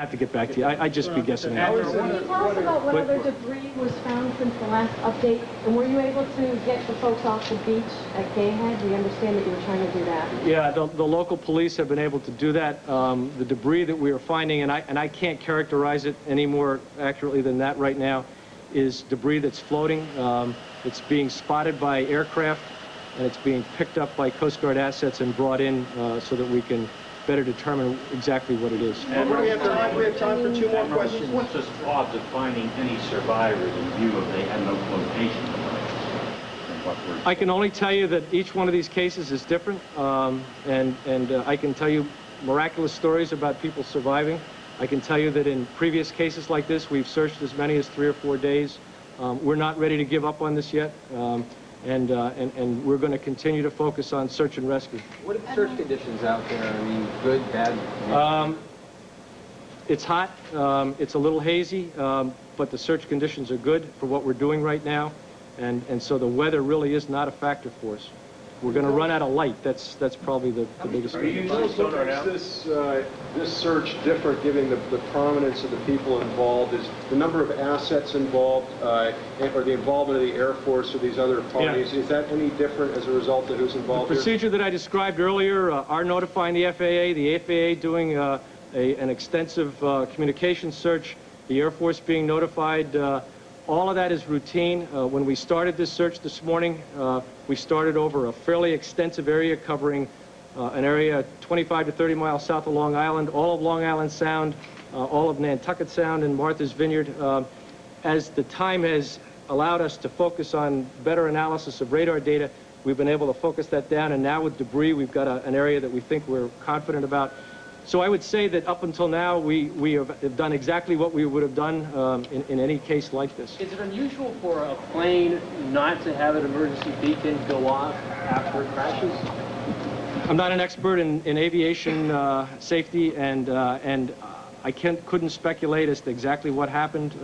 have to get back to you. I'd just be guessing. Can you tell us about what other debris was found since the last update? And were you able to get the folks off the beach at Gayhead? We understand that you were trying to do that. Yeah, the local police have been able to do that. The debris that we are finding, and I can't characterize it any more accurately than that right now, is debris that's floating. It's being spotted by aircraft, and it's being picked up by Coast Guard assets and brought in so that we can better determine exactly what it is. And we have time for 2 more questions. What's the odds of finding any survivors in view of they had no flotation device? I can only tell you that each one of these cases is different, and I can tell you miraculous stories about people surviving. I can tell you that in previous cases like this, we've searched as many as 3 or 4 days. We're not ready to give up on this yet. And we're going to continue to focus on search and rescue. What are the search conditions out there? I mean, good, bad? It's hot. It's a little hazy, but the search conditions are good for what we're doing right now, and so the weather really is not a factor for us. We're going to run out of light. That's probably the biggest thing. This search different, given the prominence of the people involved? Is the number of assets involved, or the involvement of the Air Force or these other parties, is that any different as a result of who's involved? The procedure that I described earlier, our notifying the FAA doing an extensive communication search, the Air Force being notified. All of that is routine. When we started this search this morning, we started over a fairly extensive area covering an area 25 to 30 miles south of Long Island, all of Long Island Sound, all of Nantucket Sound and Martha's Vineyard. As the time has allowed us to focus on better analysis of radar data, we've been able to focus that down, and now with debris, we've got an area that we think we're confident about. So I would say that up until now, we have done exactly what we would have done in any case like this. Is it unusual for a plane not to have an emergency beacon go off after it crashes? I'm not an expert in aviation safety, and I couldn't speculate as to exactly what happened.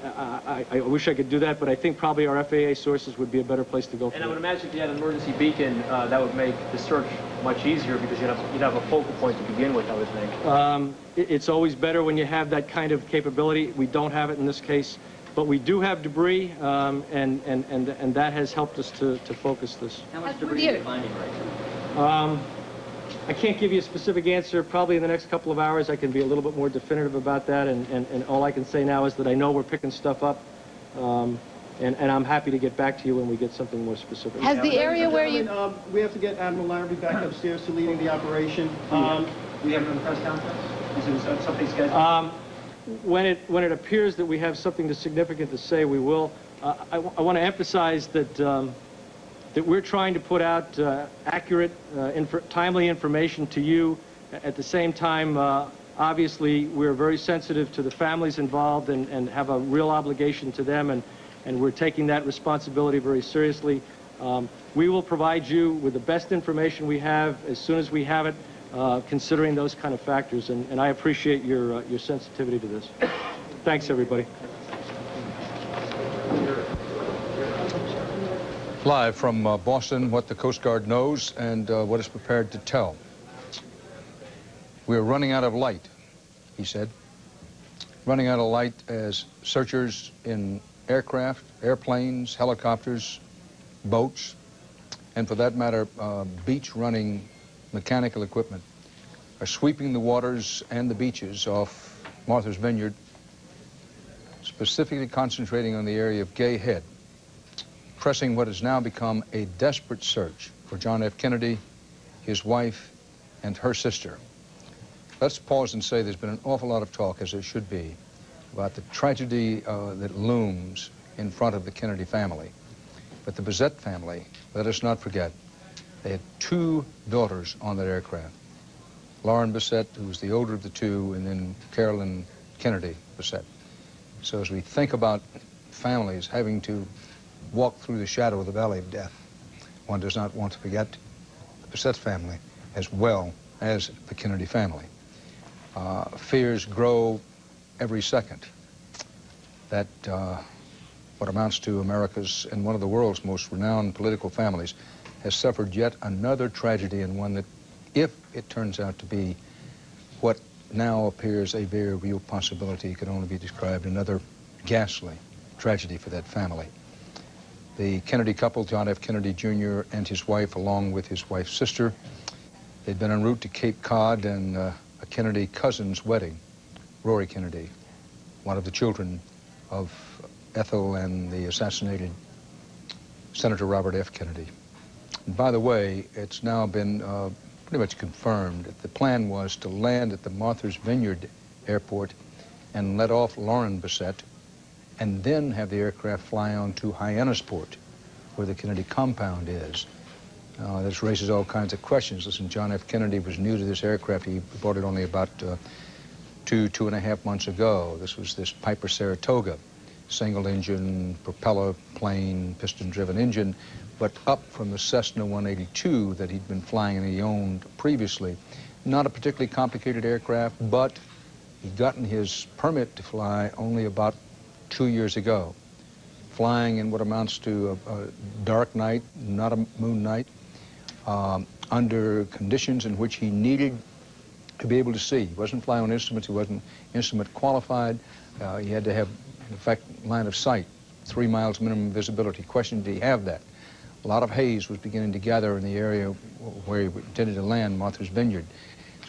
I wish I could do that, but I think probably our FAA sources would be a better place to go for And I would imagine if you had an emergency beacon, that would make the search much easier because you'd have a focal point to begin with, I would think. It's always better when you have that kind of capability. We don't have it in this case, but we do have debris, and that has helped us to focus this. How much debris are you finding right now? I can't give you a specific answer. Probably in the next couple of hours I can be a little bit more definitive about that, and all I can say now is that I know we're picking stuff up, and I'm happy to get back to you when we get something more specific. Has the area where you... we have to get Admiral Larrabee back upstairs to leading the operation. We have a press conference? Is there something scheduled? When it appears that we have something significant to say, we will. I want to emphasize that that we're trying to put out accurate, timely information to you. At the same time, obviously, we're very sensitive to the families involved and have a real obligation to them, and we're taking that responsibility very seriously. We will provide you with the best information we have as soon as we have it, considering those kind of factors, and I appreciate your sensitivity to this. Thanks, everybody. Live from Boston, what the Coast Guard knows and what it's prepared to tell. We're running out of light, he said. Running out of light as searchers in aircraft, airplanes, helicopters, boats, and for that matter, beach-running mechanical equipment are sweeping the waters and the beaches off Martha's Vineyard, specifically concentrating on the area of Gayhead, pressing what has now become a desperate search for John F. Kennedy, his wife, and her sister. Let's pause and say there's been an awful lot of talk, as there should be, about the tragedy that looms in front of the Kennedy family. But the Bissett family, let us not forget, they had 2 daughters on that aircraft. Lauren Bissett, who was the older of the 2, and then Carolyn Kennedy Bissett. So as we think about families having to walk through the shadow of the valley of death, one does not want to forget the Bissett family as well as the Kennedy family. Fears grow every second that what amounts to America's and one of the world's most renowned political families has suffered yet another tragedy, and one that, if it turns out to be what now appears a very real possibility. It can only be described another ghastly tragedy for that family. The Kennedy couple, John F. Kennedy Jr. and his wife, along with his wife's sister, they'd been en route to Cape Cod and a Kennedy cousin's wedding, Rory Kennedy, one of the children of Ethel and the assassinated Senator Robert F. Kennedy. And by the way, it's now been pretty much confirmed that the plan was to land at the Martha's Vineyard Airport and let off Lauren Bissett, and then have the aircraft fly on to Hyannisport, where the Kennedy compound is. This raises all kinds of questions. Listen, John F. Kennedy was new to this aircraft. He bought it only about 2.5 months ago. This was this Piper Saratoga, single-engine, propeller plane, piston-driven engine, but up from the Cessna 182 that he'd been flying and he owned previously. Not a particularly complicated aircraft, but he'd gotten his permit to fly only about 2 years ago, flying in what amounts to a dark night, not a moon night, under conditions in which he needed to be able to see. He wasn't flying on instruments, he wasn't instrument qualified. He had to have, in fact, line of sight, 3 miles minimum visibility. Question, did he have that? A lot of haze was beginning to gather in the area where he intended to land, Martha's Vineyard.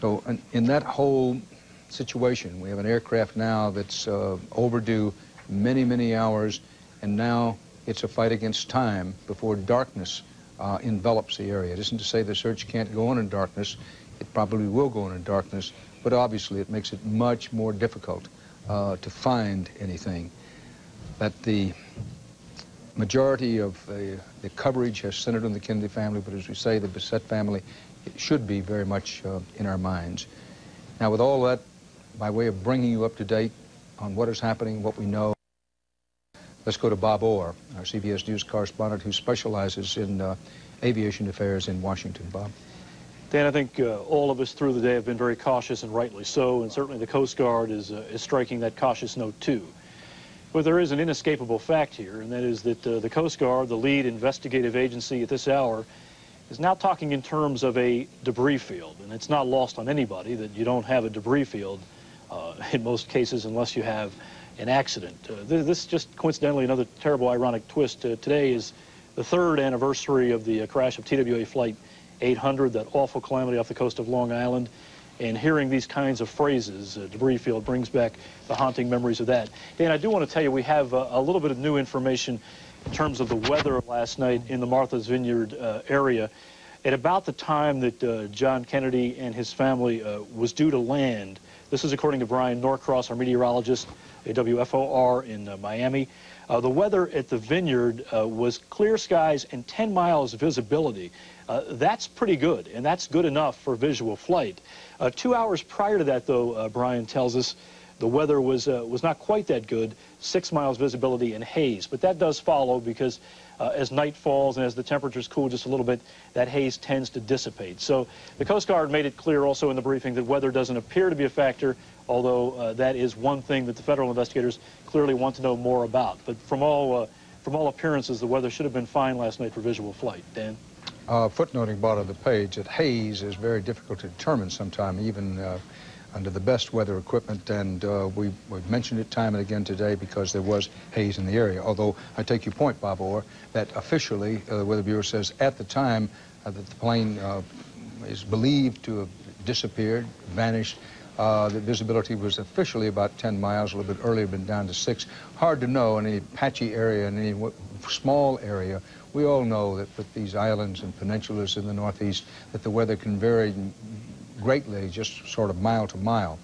So in that whole situation, we have an aircraft now that's overdue many, many hours, and now it's a fight against time before darkness envelops the area. It isn't to say the search can't go on in darkness. It probably will go on in darkness, but obviously it makes it much more difficult to find anything. That the majority of the coverage has centered on the Kennedy family, but as we say, the Bissett family, it should be very much in our minds. Now, with all that, by way of bringing you up to date on what is happening, what we know, let's go to Bob Orr, our CBS News correspondent who specializes in aviation affairs in Washington. Bob. Dan, I think all of us through the day have been very cautious, and rightly so, and certainly the Coast Guard is striking that cautious note too. But there is an inescapable fact here, and that is that the Coast Guard, the lead investigative agency at this hour, is now talking in terms of a debris field, and it's not lost on anybody that you don't have a debris field in most cases unless you have an accident. This is just coincidentally another terrible ironic twist. Today is the 3rd anniversary of the crash of TWA Flight 800, that awful calamity off the coast of Long Island. And hearing these kinds of phrases, debris field, brings back the haunting memories of that. Dan, I do want to tell you we have a little bit of new information in terms of the weather last night in the Martha's Vineyard area. At about the time that John Kennedy and his family was due to land, this is according to Brian Norcross, our meteorologist at WFOR in Miami, the weather at the Vineyard was clear skies and 10 miles visibility. That's pretty good, and that's good enough for visual flight. 2 hours prior to that, though, Brian tells us, the weather was not quite that good, 6 miles visibility and haze. But that does follow because as night falls and as the temperatures cool just a little bit, that haze tends to dissipate. So the Coast Guard made it clear also in the briefing that weather doesn't appear to be a factor, although that is one thing that the federal investigators clearly want to know more about. But from all appearances, the weather should have been fine last night for visual flight. Dan? Footnoting bottom of the page that haze is very difficult to determine sometime, even under the best weather equipment, and we've mentioned it time and again today because there was haze in the area. Although I take your point, Bob Orr, that officially the Weather Bureau says at the time that the plane is believed to have disappeared, vanished, the visibility was officially about 10 miles, a little bit earlier, been down to 6. Hard to know in any patchy area, in any small area. We all know that with these islands and peninsulas in the Northeast, that the weather can vary greatly, just sort of mile to mile.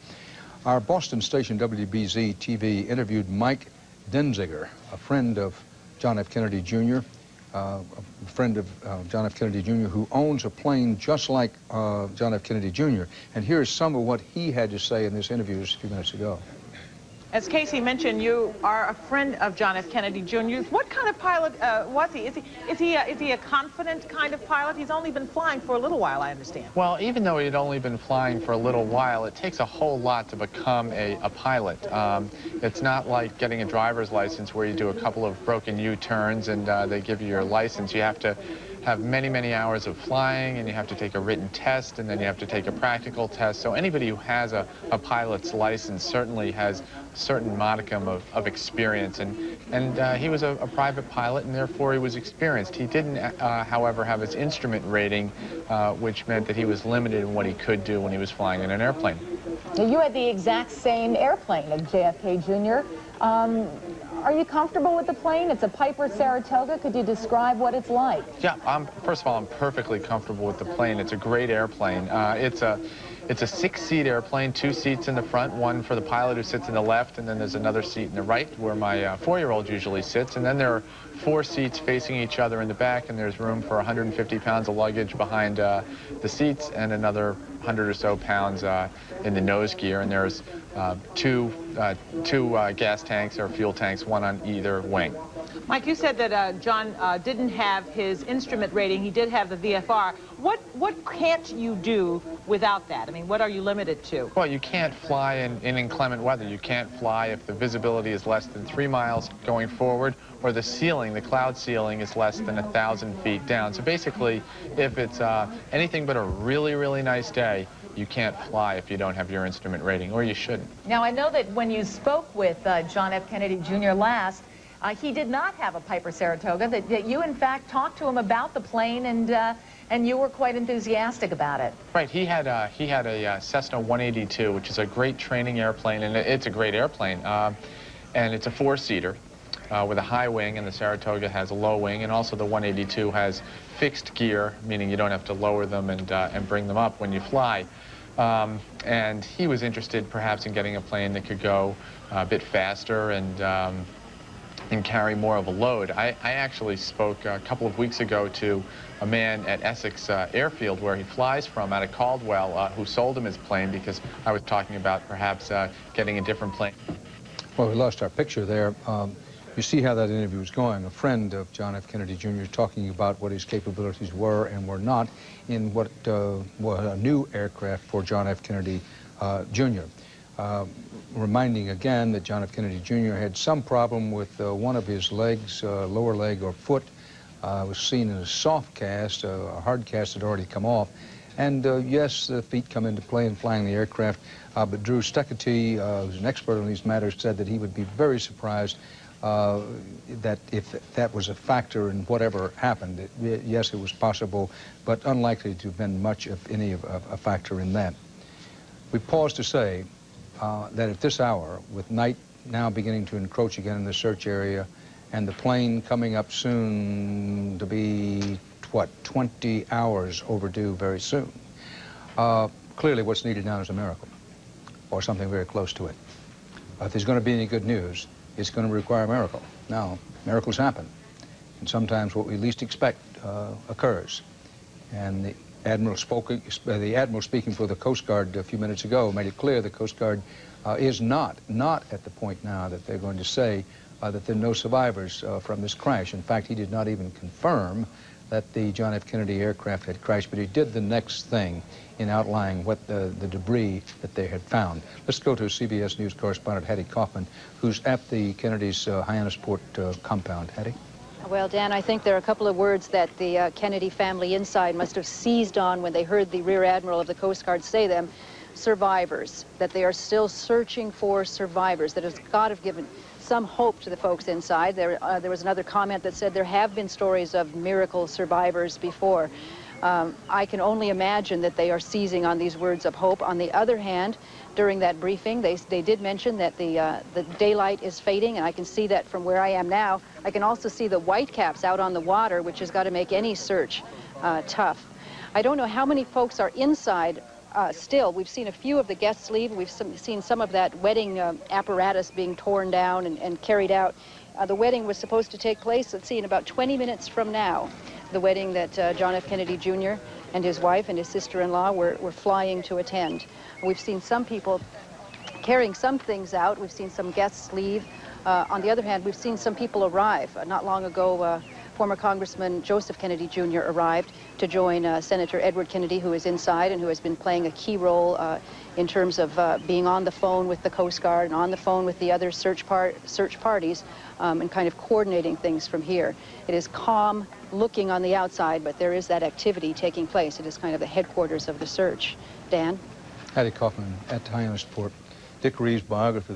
Our Boston station, WBZ-TV, interviewed Mike Denziger, a friend of John F. Kennedy Jr., John F. Kennedy Jr., who owns a plane just like John F. Kennedy Jr. And here's some of what he had to say in this interview just a few minutes ago. As Casey mentioned, you are a friend of John F. Kennedy Jr. What kind of pilot was he? Is he a confident kind of pilot? He's only been flying for a little while, I understand. Well, even though he'd only been flying for a little while, it takes a whole lot to become a pilot. It's not like getting a driver's license where you do a couple of broken U-turns and they give you your license. You have to have many, many hours of flying, and you have to take a written test, and then you have to take a practical test. So anybody who has a pilot's license certainly has a certain modicum of experience. And he was a private pilot, and therefore he was experienced. He didn't, however, have his instrument rating, which meant that he was limited in what he could do when he was flying in an airplane. Now, you had the exact same airplane as JFK Jr. Are you comfortable with the plane? It's a Piper Saratoga. Could you describe what it's like? Yeah, first of all, I'm perfectly comfortable with the plane. It's a great airplane. It's a 6-seat airplane, 2 seats in the front, one for the pilot who sits in the left, and then there's another seat in the right where my 4-year-old usually sits, and then there are 4 seats facing each other in the back, and there's room for 150 pounds of luggage behind the seats and another 100 or so pounds in the nose gear, and there's two gas tanks or fuel tanks, one on either wing. Mike, you said that John didn't have his instrument rating. He did have the VFR. What can't you do without that? I mean, what are you limited to? Well, you can't fly in inclement weather. You can't fly if the visibility is less than 3 miles going forward, or the ceiling, the cloud ceiling, is less than 1,000 feet down. So basically, if it's anything but a really, really nice day, you can't fly if you don't have your instrument rating, or you shouldn't. Now, I know that when you spoke with John F. Kennedy Jr. last, he did not have a Piper Saratoga, that you, in fact, talked to him about the plane, and you were quite enthusiastic about it. Right. He had a Cessna 182, which is a great training airplane, and it's a great airplane. And it's a 4-seater with a high wing, and the Saratoga has a low wing, and also the 182 has fixed gear, meaning you don't have to lower them and bring them up when you fly. And he was interested perhaps in getting a plane that could go a bit faster and carry more of a load. I actually spoke a couple of weeks ago to a man at Essex Airfield, where he flies from, out of Caldwell, who sold him his plane because I was talking about perhaps getting a different plane. Well, we lost our picture there. You see how that interview was going. A friend of John F. Kennedy Jr. talking about what his capabilities were and were not in what was a new aircraft for John F. Kennedy Jr. Reminding again that John F. Kennedy Jr. had some problem with one of his legs, lower leg or foot. Was seen in a soft cast. A hard cast had already come off. And yes, the feet come into play in flying the aircraft. But Drew Steketee, who's an expert on these matters, said that he would be very surprised that if that was a factor in whatever happened. Yes, it was possible, but unlikely to have been much, if any, of a factor in that. We pause to say that at this hour, with night now beginning to encroach again in the search area, and the plane coming up soon to be, what, 20 hours overdue very soon, clearly what's needed now is a miracle, or something very close to it. If there's going to be any good news, it's going to require a miracle. Now, miracles happen, and sometimes what we least expect occurs. And the Admiral speaking for the Coast Guard a few minutes ago made it clear the Coast Guard is not at the point now that they're going to say that there are no survivors from this crash. In fact, he did not even confirm that the John F. Kennedy aircraft had crashed, but he did the next thing in outlining what the debris that they had found. Let's go to CBS News correspondent Hattie Kaufman, who's at the Kennedy's Hyannisport compound. Hattie? Well, Dan, I think there are a couple of words that the Kennedy family inside must have seized on when they heard the Rear Admiral of the Coast Guard say them. Survivors, that they are still searching for survivors, that has got to have given some hope to the folks inside. There was another comment that said there have been stories of miracle survivors before. I can only imagine that they are seizing on these words of hope. On the other hand, during that briefing, they did mention that the daylight is fading, and I can see that from where I am now. I can also see the whitecaps out on the water, which has got to make any search tough. I don't know how many folks are inside still. We've seen a few of the guests leave. We've seen some of that wedding apparatus being torn down and carried out. The wedding was supposed to take place, let's see, in about 20 minutes from now. The wedding that John F. Kennedy Jr. and his wife and his sister-in-law were flying to attend. We've seen some people carrying some things out. We've seen some guests leave. On the other hand, we've seen some people arrive. Not long ago, former Congressman Joseph Kennedy Jr. arrived to join Senator Edward Kennedy, who is inside and who has been playing a key role in terms of being on the phone with the Coast Guard and on the phone with the other search parties and kind of coordinating things from here. It is calm looking on the outside, but there is that activity taking place. It is kind of the headquarters of the search. Dan? Hattie Kaufman at Hyannis Port. Dick Reeves' biography.